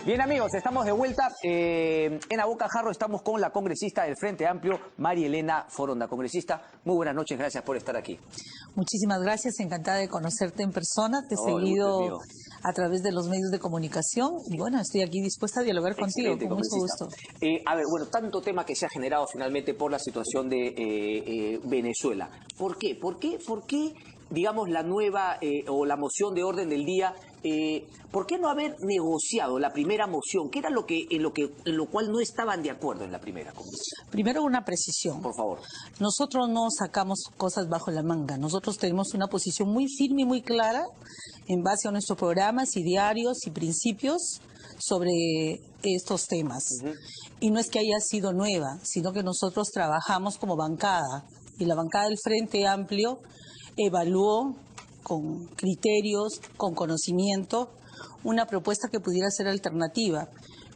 Bien, amigos, estamos de vuelta. En Abocajarro estamos con la congresista del Frente Amplio, María Elena Foronda. Congresista, muy buenas noches, gracias por estar aquí. Muchísimas gracias, encantada de conocerte en persona. Te he seguido a través de los medios de comunicación y bueno, estoy aquí dispuesta a dialogar contigo, con mucho gusto. A ver, bueno, tanto tema que se ha generado finalmente por la situación de Venezuela. ¿Por qué? ¿Por qué, digamos, la nueva o la moción de orden del día? ¿Por qué no haber negociado la primera moción? ¿Qué era en lo cual no estaban de acuerdo en la primera comisión? Primero una precisión. Por favor. Nosotros no sacamos cosas bajo la manga. Nosotros tenemos una posición muy firme y muy clara en base a nuestros programas y diarios y principios sobre estos temas. Y no es que haya sido nueva, sino que nosotros trabajamos como bancada. Y la bancada del Frente Amplio evaluó con criterios, con conocimiento, una propuesta que pudiera ser alternativa.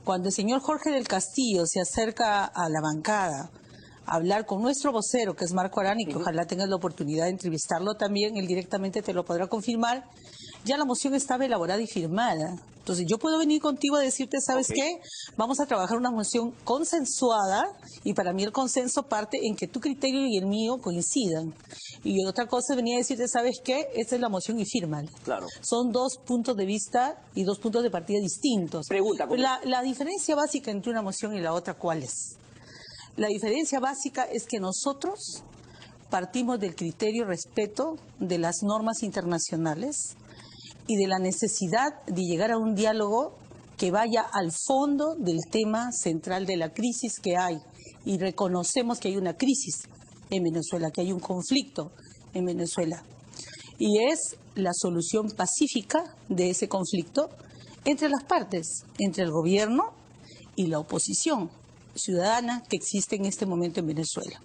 Cuando el señor Jorge del Castillo se acerca a la bancada a hablar con nuestro vocero, que es Marco Arana, y que ojalá tengas la oportunidad de entrevistarlo también, él directamente te lo podrá confirmar, ya la moción estaba elaborada y firmada. Entonces yo puedo venir contigo a decirte, ¿sabes qué? Vamos a trabajar una moción consensuada y para mí el consenso parte en que tu criterio y el mío coincidan. Y otra cosa venía a decirte, ¿sabes qué? Esta es la moción y fírmala. Claro. Son dos puntos de vista y dos puntos de partida distintos. Pregunta. La diferencia básica entre una moción y la otra, ¿cuál es? La diferencia básica es que nosotros partimos del criterio respeto de las normas internacionales y de la necesidad de llegar a un diálogo que vaya al fondo del tema central de la crisis que hay. Y reconocemos que hay una crisis en Venezuela, que hay un conflicto en Venezuela. Y es la solución pacífica de ese conflicto entre las partes, entre el gobierno y la oposición ciudadana que existe en este momento en Venezuela.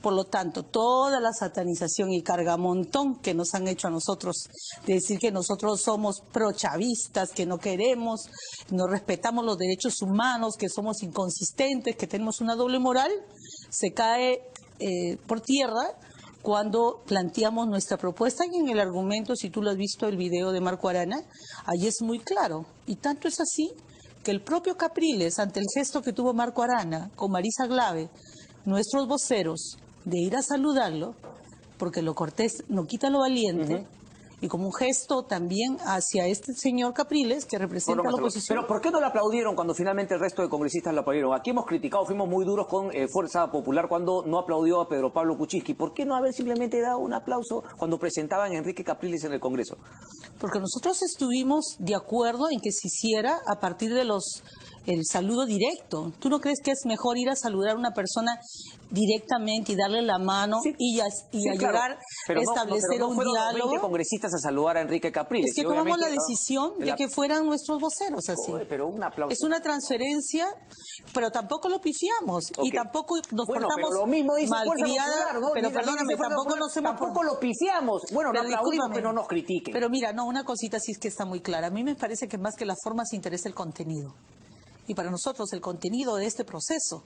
Por lo tanto, toda la satanización y cargamontón que nos han hecho a nosotros, de decir que nosotros somos prochavistas, que no queremos, no respetamos los derechos humanos, que somos inconsistentes, que tenemos una doble moral, se cae por tierra cuando planteamos nuestra propuesta. Y en el argumento, si tú lo has visto, el video de Marco Arana, ahí es muy claro. Y tanto es así que el propio Capriles, ante el gesto que tuvo Marco Arana con Marisa Glave, nuestros voceros, de ir a saludarlo, porque lo cortés no quita lo valiente, y como un gesto también hacia este señor Capriles, que representa a la oposición. Pero ¿por qué no lo aplaudieron cuando finalmente el resto de congresistas lo aplaudieron? Aquí hemos criticado, fuimos muy duros con Fuerza Popular cuando no aplaudió a Pedro Pablo Kuczynski. ¿Por qué no haber simplemente dado un aplauso cuando presentaban a Enrique Capriles en el Congreso? Porque nosotros estuvimos de acuerdo en que se hiciera a partir de el saludo directo. ¿Tú no crees que es mejor ir a saludar a una persona directamente y darle la mano y ayudar a establecer un diálogo? 20 congresistas a saludar a Enrique Capriles. Es que tomamos la decisión de que fueran nuestros voceros así. Pero un aplauso. Es una transferencia, pero tampoco lo pifiamos y tampoco nos portamos pero lo mismo dice malcriada. ¿no? Pero perdóname, tampoco lo pifiamos. Bueno, lo aplaudimos, pero no nos critiquen. Pero mira, no, una cosita sí es que está muy clara. A mí me parece que más que la forma se interesa el contenido. Y para nosotros el contenido de este proceso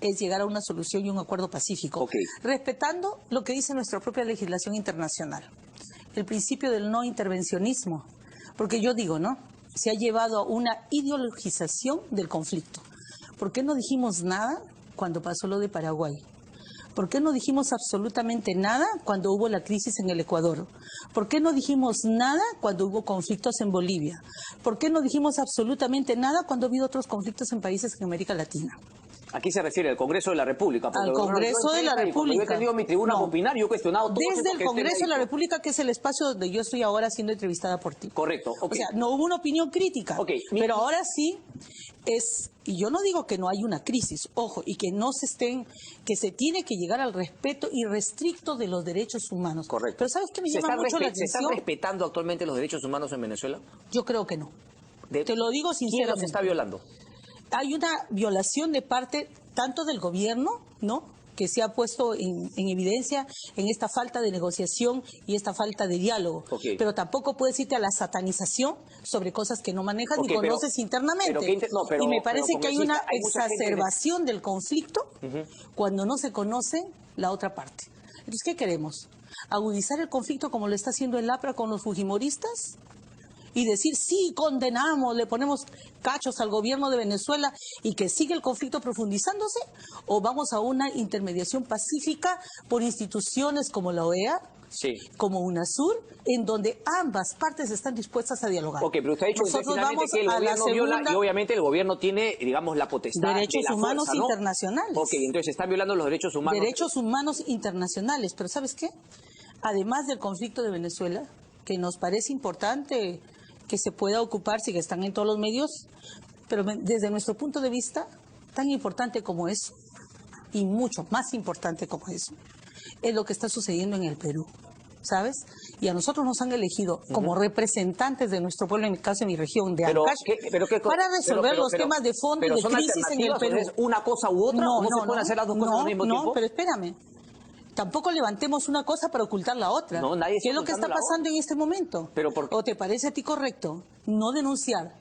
es llegar a una solución y un acuerdo pacífico, respetando lo que dice nuestra propia legislación internacional, el principio del no intervencionismo, porque yo digo, ¿no? Se ha llevado a una ideologización del conflicto. ¿Por qué no dijimos nada cuando pasó lo de Paraguay? ¿Por qué no dijimos absolutamente nada cuando hubo la crisis en el Ecuador? ¿Por qué no dijimos nada cuando hubo conflictos en Bolivia? ¿Por qué no dijimos absolutamente nada cuando ha habido otros conflictos en países en América Latina? Aquí se refiere al Congreso de la República. Al Congreso de la República. Yo he tenido mi tribuna a opinar, yo he cuestionado todo. Desde el Congreso de la República, que es el espacio donde yo estoy ahora siendo entrevistada por ti. Correcto. O sea, no hubo una opinión crítica. Pero ahora sí es, y yo no digo que no hay una crisis, ojo, y que no se estén, que se tiene que llegar al respeto irrestricto de los derechos humanos. Correcto. Pero ¿sabes qué me llama mucho la atención? ¿Se están respetando actualmente los derechos humanos en Venezuela? Yo creo que no. Te lo digo sinceramente. ¿Quién los está violando? Hay una violación de parte tanto del gobierno, ¿no?, que se ha puesto en evidencia en esta falta de negociación y esta falta de diálogo. Pero tampoco puedes irte a la satanización sobre cosas que no manejas ni conoces internamente. Y me parece que hay una exacerbación del conflicto cuando no se conoce la otra parte. Entonces, ¿qué queremos? ¿Agudizar el conflicto como lo está haciendo el APRA con los fujimoristas? y decir, sí, condenamos, le ponemos cachos al gobierno de Venezuela y que sigue el conflicto profundizándose? ¿O vamos a una intermediación pacífica por instituciones como la OEA, sí, como UNASUR, en donde ambas partes están dispuestas a dialogar? Ok, pero usted ha dicho finalmente que el gobierno viola y obviamente el gobierno tiene, digamos, la potestad derechos de la humanos fuerza, ¿no? internacionales. Ok, entonces están violando los derechos humanos. Derechos humanos internacionales. Pero ¿sabes qué? Además del conflicto de Venezuela, que nos parece importante que se pueda ocupar, si que están en todos los medios, pero desde nuestro punto de vista, tan importante como eso, y mucho más importante como eso, es lo que está sucediendo en el Perú, ¿sabes? Y a nosotros nos han elegido como representantes de nuestro pueblo, en el caso de mi región, de Ancash, para resolver los temas de fondo y de crisis en el Perú. ¿Es una cosa u otra o no se pueden hacer las dos cosas al mismo tiempo? No, pero espérame. Tampoco levantemos una cosa para ocultar la otra. No, nadie ¿Qué es lo que está pasando en este momento? Pero ¿O te parece a ti correcto no denunciar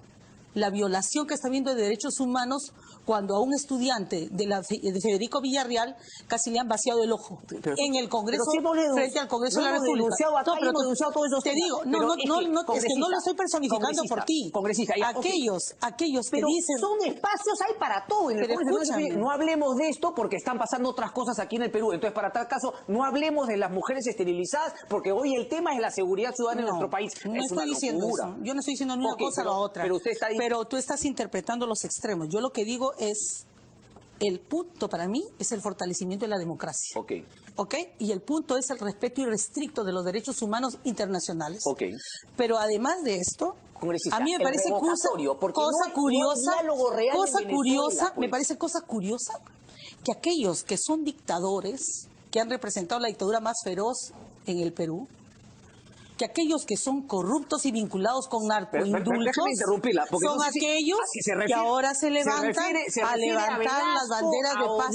la violación que está habiendo de derechos humanos cuando a un estudiante de Federico Villarreal casi le han vaciado el ojo en el Congreso, frente al Congreso de la República? Te digo, es que no lo estoy personificando por ti. Aquellos que dicen... Son espacios, hay para todo. En el Congreso no hablemos de esto porque están pasando otras cosas aquí en el Perú. Entonces, para tal caso, no hablemos de las mujeres esterilizadas porque hoy el tema es la seguridad ciudadana en nuestro país. No estoy diciendo eso. Yo no estoy diciendo ni una cosa o la otra. Pero usted está diciendo... Pero tú estás interpretando los extremos. Yo lo que digo es, el punto para mí es el fortalecimiento de la democracia. ¿Ok? Y el punto es el respeto irrestricto de los derechos humanos internacionales. Pero además de esto, a mí me parece me parece cosa curiosa que aquellos que son dictadores, que han representado la dictadura más feroz en el Perú, que aquellos que son corruptos y vinculados con narcoindultos son aquellos que ahora se levantan a levantar las banderas de paz.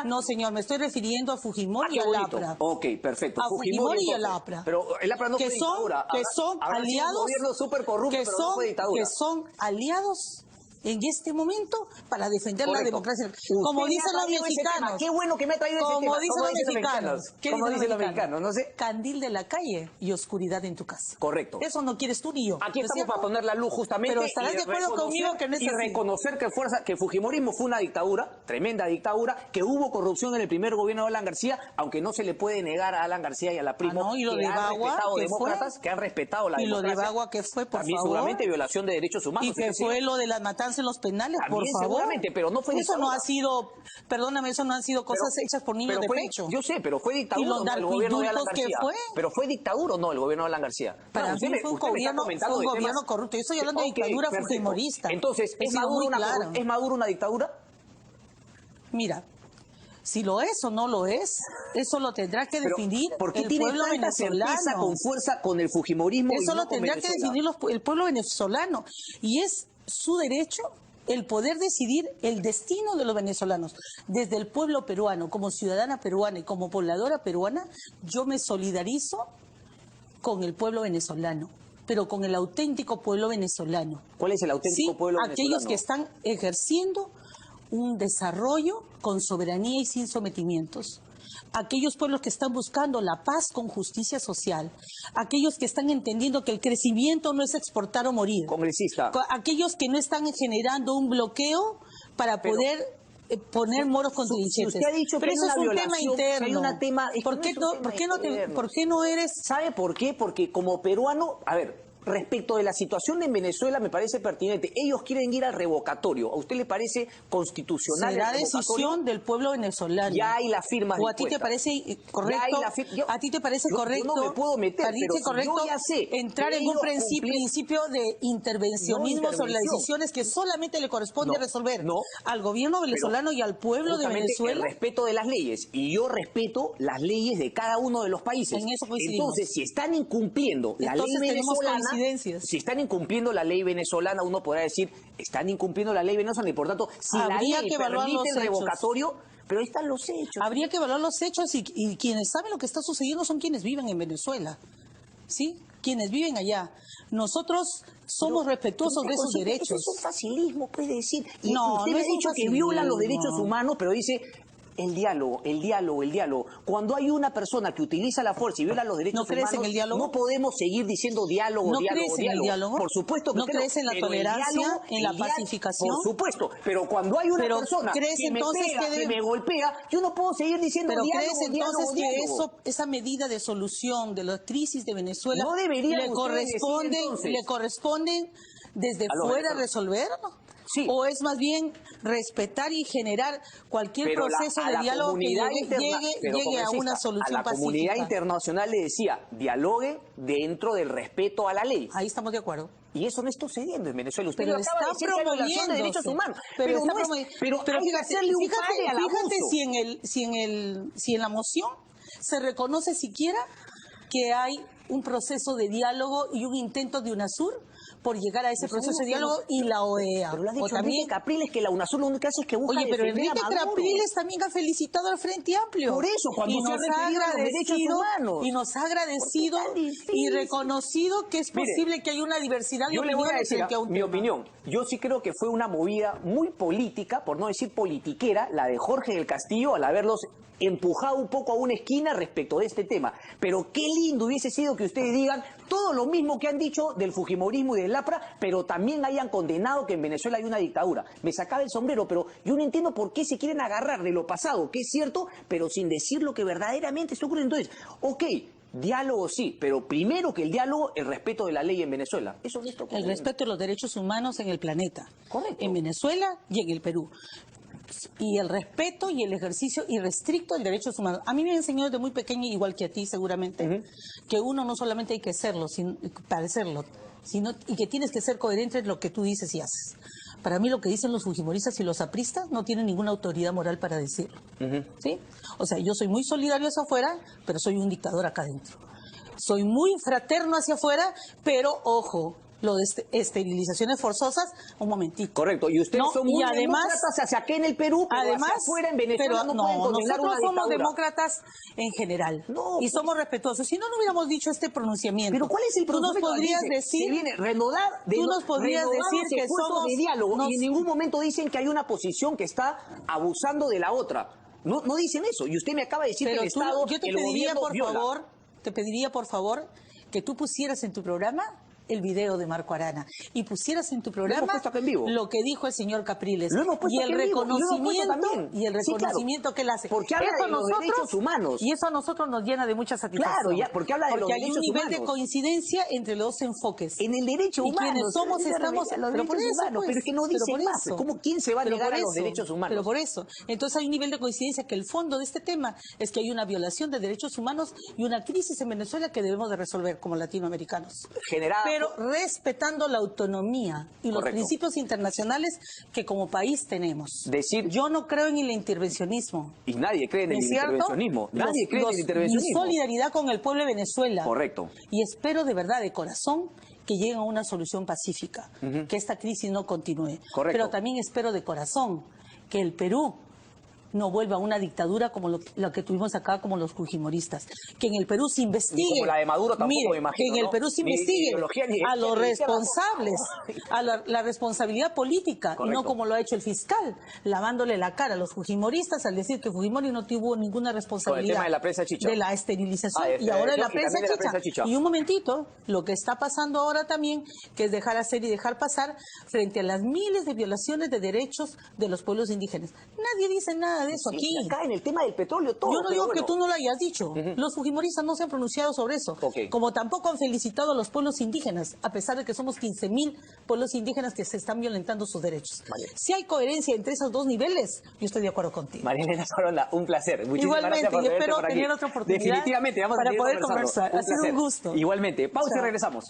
No, señor, me estoy refiriendo a Fujimori y a Lapra. Ok, perfecto. A Fujimori y a Lapra. Pero el Lapra no fue dictadura. Que son aliados, que son aliados en este momento para defender la democracia. Como dicen los mexicanos. Qué bueno que me ha traído ese tema. Como dicen los mexicanos. Como dicen los mexicanos, no sé. Candil de la calle y oscuridad en tu casa. Correcto. Eso no quieres tú ni yo. Aquí estamos para poner la luz justamente. Pero estarás de acuerdo conmigo que no es así. Y reconocer que el fujimorismo fue una dictadura, tremenda dictadura, que hubo corrupción en el primer gobierno de Alan García, aunque no se le puede negar a Alan García y a la Primo y lo de Bagua, que han respetado la democracia. Y lo de Bagua, ¿qué fue, por También favor? seguramente violación de derechos humanos. Y que fue lo de las matanzas en los penales, por favor. Seguramente, pero no fue eso no ha sido, perdóname, eso no han sido cosas hechas por niños de pecho. Yo sé, pero fue dictadura. ¿Y los narcoindultos qué fue? Pero fue dictadura o no el gobierno de Alan García. Para mí fue un gobierno corrupto. Yo estoy hablando de dictadura fujimorista. Entonces, ¿es Maduro una dictadura? Mira, si lo es o no lo es, eso lo tendrá que definir el pueblo venezolano. Con fuerza con el fujimorismo. Eso lo tendrá que definir el pueblo venezolano. Y es su derecho el poder decidir el destino de los venezolanos. Desde el pueblo peruano, como ciudadana peruana y como pobladora peruana, yo me solidarizo con el pueblo venezolano, pero con el auténtico pueblo venezolano. ¿Cuál es el auténtico pueblo venezolano? Aquellos que están ejerciendo un desarrollo con soberanía y sin sometimientos. Aquellos pueblos que están buscando la paz con justicia social, aquellos que están entendiendo que el crecimiento no es exportar o morir, congresista, aquellos que no están generando un bloqueo para poder poner moros con trinchetes. Usted ha dicho pero que eso es un tema interno. ¿Por qué no eres? ¿Sabe por qué? Porque como peruano, a ver, respecto de la situación en Venezuela me parece pertinente. Ellos quieren ir al revocatorio. ¿A usted le parece constitucional? Será decisión del pueblo venezolano. Ya hay las firmas. ¿O a ti te parece correcto? ¿A ti te parece correcto? Yo no me puedo meter, pero correcto yo ya sé entrar en un principio de intervencionismo sobre las decisiones que solamente le corresponde resolver al gobierno venezolano y al pueblo de Venezuela. El respeto de las leyes. Y yo respeto las leyes de cada uno de los países. En eso coincidimos. Entonces, si están incumpliendo la ley venezolana, si están incumpliendo la ley venezolana, uno podrá decir, están incumpliendo la ley venezolana y por tanto, si la ley permite el revocatorio, pero ahí están los hechos. Habría que evaluar los hechos y quienes saben lo que está sucediendo son quienes viven en Venezuela, ¿sí? Quienes viven allá. Nosotros somos respetuosos de esos derechos. Es un facilismo, puede decir. Y usted me ha dicho que violan los derechos humanos, pero dice... El diálogo. Cuando hay una persona que utiliza la fuerza y viola los derechos humanos, ¿No crees en el diálogo? no podemos seguir diciendo diálogo, ¿No crees en el diálogo? Por supuesto que ¿No crees en la tolerancia, en la pacificación? Por supuesto, pero cuando hay una persona que me pega, que me golpea, yo no puedo seguir diciendo ¿Pero diálogo, crees entonces que esa medida de solución de la crisis de Venezuela no deberían le corresponden desde fuera resolverlo? Sí. ¿O es más bien respetar y generar cualquier proceso de diálogo que llegue a una solución pacífica? A la comunidad internacional le decía, dialogue dentro del respeto a la ley. Ahí estamos de acuerdo. Y eso no está sucediendo en Venezuela. Usted pero lo acaba de decir, que hay violación de derechos humanos. Pero fíjate si en la moción se reconoce siquiera que hay un proceso de diálogo y un intento de UNASUR por llegar a ese proceso de diálogo y la OEA. Pero lo ha dicho Enrique Capriles, que la UNASUR lo único que hace es que busca pero defender Enrique a Maduro. Capriles también ha felicitado al Frente Amplio. Por eso, cuando se ha referido a los derechos humanos. Y nos ha agradecido y reconocido que es posible que haya una diversidad de opiniones. Yo le voy a decir frente a un mi tema. opinión. Yo sí creo que fue una movida muy política, por no decir politiquera, la de Jorge del Castillo al haberlos empujado un poco a una esquina respecto de este tema. Pero qué lindo hubiese sido que ustedes digan todo lo mismo que han dicho del fujimorismo y del APRA, pero también hayan condenado que en Venezuela hay una dictadura. Me sacaba el sombrero, pero yo no entiendo por qué se quieren agarrar de lo pasado, que es cierto, pero sin decir lo que verdaderamente está ocurriendo. Entonces, ok, diálogo sí, pero primero que el diálogo, el respeto de la ley en Venezuela. Eso no está ocurriendo. El respeto de los derechos humanos en el planeta. Correcto. En Venezuela y en el Perú. Y el respeto y el ejercicio irrestricto de derechos humanos. A mí me enseñó desde muy pequeña, igual que a ti seguramente, que uno no solamente hay que serlo, parecerlo, y que tienes que ser coherente en lo que tú dices y haces. Para mí lo que dicen los fujimoristas y los apristas no tienen ninguna autoridad moral para decirlo. ¿Sí? O sea, yo soy muy solidario hacia afuera, pero soy un dictador acá adentro. Soy muy fraterno hacia afuera, pero ojo, lo de esterilizaciones forzosas, un momentito. Correcto, y ustedes son muy demócratas hacia acá en el Perú, pero hacia afuera en Venezuela no pueden condenar una dictadura. Nosotros somos demócratas en general y somos respetuosos. Si no, no hubiéramos dicho este pronunciamiento. Pero ¿cuál es el pronunciamiento? Tú nos podrías decir, que somos de diálogo y en ningún momento dicen que hay una posición que está abusando de la otra. No dicen eso. Y usted me acaba de decir que el Estado, yo te pediría, por favor, que tú pusieras en tu programa el video de Marco Arana y pusieras en tu programa lo que dijo el señor Capriles y el reconocimiento que él hace. Porque habla de los derechos humanos. Y eso a nosotros nos llena de mucha satisfacción. Claro, porque habla de los derechos humanos. Porque hay un nivel de coincidencia entre los dos enfoques. En el derecho humano. Y quienes somos estamos... Pero es que no dicen más. ¿Quién se va a negar a los derechos humanos? Pero por eso. Entonces hay un nivel de coincidencia que el fondo de este tema es que hay una violación de derechos humanos y una crisis en Venezuela que debemos de resolver como latinoamericanos. Pero respetando la autonomía y los principios internacionales que como país tenemos. Yo no creo en el intervencionismo. Y nadie cree en el intervencionismo. Nadie cree en el intervencionismo. Mi solidaridad con el pueblo de Venezuela. Correcto. Y espero de verdad, de corazón, que lleguen a una solución pacífica, que esta crisis no continúe. Correcto. Pero también espero de corazón que el Perú no vuelva a una dictadura como lo que tuvimos acá, como los fujimoristas. Que en el Perú se investigue. Como la de Maduro tampoco, me imagino, que en el Perú se investigue a los responsables, a la responsabilidad política, y no como lo ha hecho el fiscal, lavándole la cara a los fujimoristas al decir que Fujimori no tuvo ninguna responsabilidad el tema de la prensa chicha, de la esterilización y ahora de la prensa chicha. Y un momentito, lo que está pasando ahora también, que es dejar hacer y dejar pasar frente a las miles de violaciones de derechos de los pueblos indígenas. Nadie dice nada de eso aquí. Acá en el tema del petróleo todo. Yo no digo que tú no lo hayas dicho. Los fujimoristas no se han pronunciado sobre eso. Como tampoco han felicitado a los pueblos indígenas, a pesar de que somos 15.000 pueblos indígenas que se están violentando sus derechos. Si hay coherencia entre esos dos niveles, yo estoy de acuerdo contigo. María Elena Corona, un placer. Muchísimas gracias por Igualmente, y espero tener otra oportunidad definitivamente, vamos para a poder conversar. Ha sido un gusto. Igualmente. Pausa y regresamos.